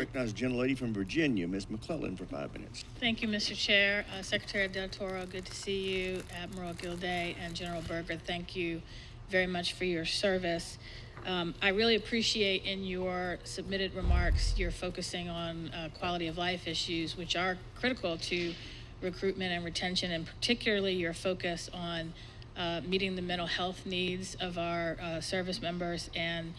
recognize the gentlelady from Virginia, Ms. McClellan, for 5 minutes. Thank you, Mr. Chair. Secretary Del Toro, good to see you. Admiral Gilday and General Berger, thank you very much for your service. I really appreciate in your submitted remarks you're focusing on quality of life issues, which are critical to recruitment and retention, and particularly your focus on meeting the mental health needs of our service members and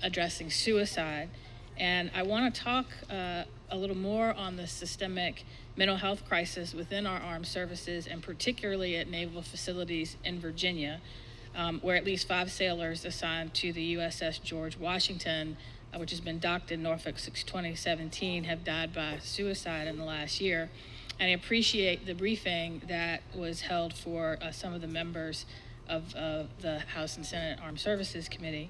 addressing suicide. And I want to talk a little more on the systemic mental health crisis within our armed services, and particularly at naval facilities in Virginia, where at least 5 sailors assigned to the USS George Washington, which has been docked in Norfolk since 2017, have died by suicide in the last year. And I appreciate the briefing that was held for some of the members of the House and Senate Armed Services Committee.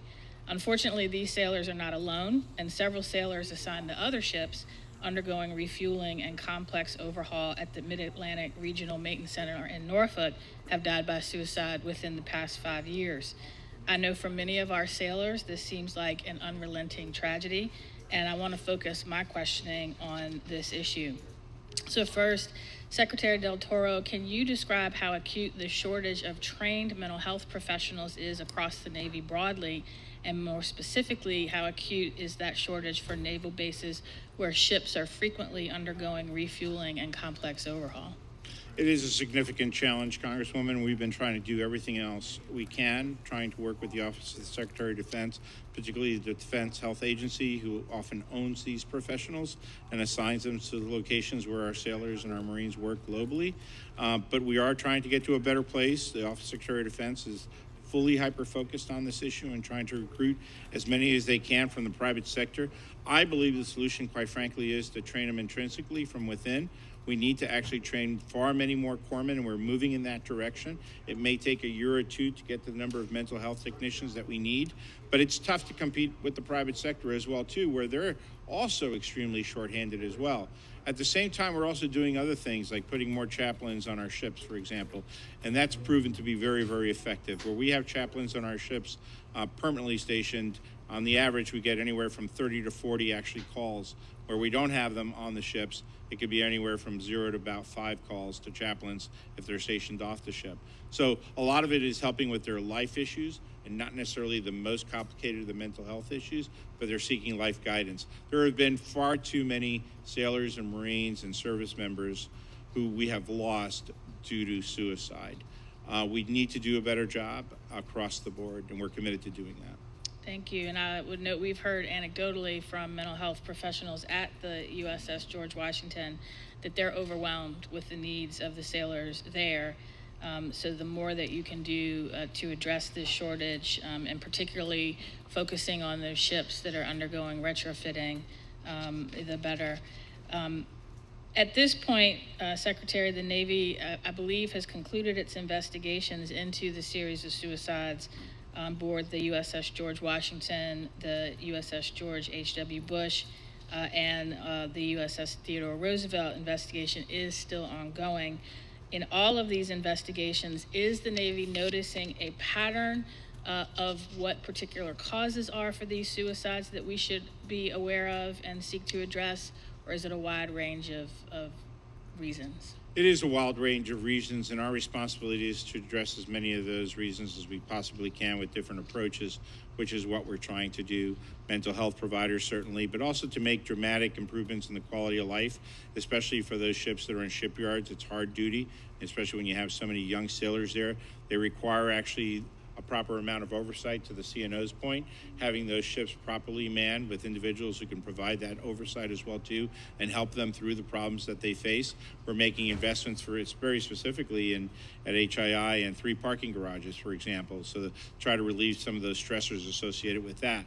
Unfortunately, these sailors are not alone, and several sailors assigned to other ships undergoing refueling and complex overhaul at the Mid-Atlantic Regional Maintenance Center in Norfolk have died by suicide within the past 5 years. I know for many of our sailors, this seems like an unrelenting tragedy, and I want to focus my questioning on this issue. So first, Secretary Del Toro, can you describe how acute the shortage of trained mental health professionals is across the Navy broadly, and more specifically, how acute is that shortage for naval bases where ships are frequently undergoing refueling and complex overhaul? It is a significant challenge, Congresswoman. We've been trying to do everything else we can, trying to work with the Office of the Secretary of Defense, particularly the Defense Health Agency, who often owns these professionals and assigns them to the locations where our sailors and our Marines work globally. But we are trying to get to a better place. The Office of Secretary of Defense is fully hyper-focused on this issue and trying to recruit as many as they can from the private sector. I believe the solution, quite frankly, is to train them intrinsically from within. We need to actually train far many more corpsmen, and we're moving in that direction. It may take a year or two to get the number of mental health technicians that we need, but it's tough to compete with the private sector as well, too, where they're also extremely shorthanded as well. At the same time, we're also doing other things like putting more chaplains on our ships, for example, and that's proven to be very, very effective. Where we have chaplains on our ships permanently stationed, on the average, we get anywhere from 30 to 40 actually calls. Where we don't have them on the ships, it could be anywhere from 0 to about 5 calls to chaplains if they're stationed off the ship. So a lot of it is helping with their life issues, and not necessarily the most complicated of the mental health issues, but they're seeking life guidance. There have been far too many sailors and Marines and service members who we have lost due to suicide. We need to do a better job across the board, and we're committed to doing that. Thank you. And I would note we've heard anecdotally from mental health professionals at the USS George Washington that they're overwhelmed with the needs of the sailors there. So the more that you can do to address this shortage, and particularly focusing on those ships that are undergoing retrofitting, the better. At this point, Secretary, the Navy, I believe, has concluded its investigations into the series of suicides on board the USS George Washington, the USS George H.W. Bush, and the USS Theodore Roosevelt investigation is still ongoing. In all of these investigations, is the Navy noticing a pattern of what particular causes are for these suicides that we should be aware of and seek to address, or is it a wide range of reasons? It is a wide range of reasons, and our responsibility is to address as many of those reasons as we possibly can with different approaches, which is what we're trying to do. Mental health providers, certainly, but also to make dramatic improvements in the quality of life, especially for those ships that are in shipyards. It's hard duty, especially when you have so many young sailors there. They require actually a proper amount of oversight, to the CNO's point, having those ships properly manned with individuals who can provide that oversight as well too, and help them through the problems that they face. We're making investments for it very specifically at HII and 3 parking garages, for example, so to try to relieve some of those stressors associated with that.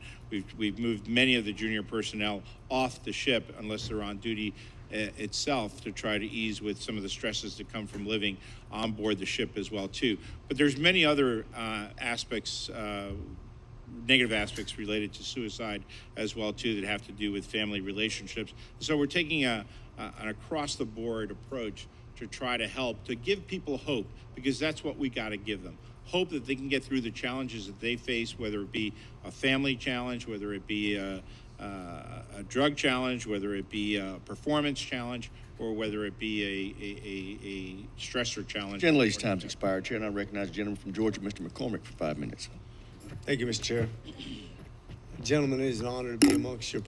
We've moved many of the junior personnel off the ship unless they're on duty itself, to try to ease with some of the stresses that come from living on board the ship as well too. But there's many other aspects, negative aspects related to suicide as well too, that have to do with family relationships. So we're taking an across-the-board approach to try to help, to give people hope, because that's what we got to give them. Hope that they can get through the challenges that they face, whether it be a family challenge, whether it be a drug challenge, whether it be a performance challenge, or whether it be a stressor challenge. Gentley's time's expired, Chair, and I recognize the gentleman from Georgia, Mr. McCormick, for 5 minutes. Thank you, Mr. Chair. Gentlemen, it is an honor to be amongst your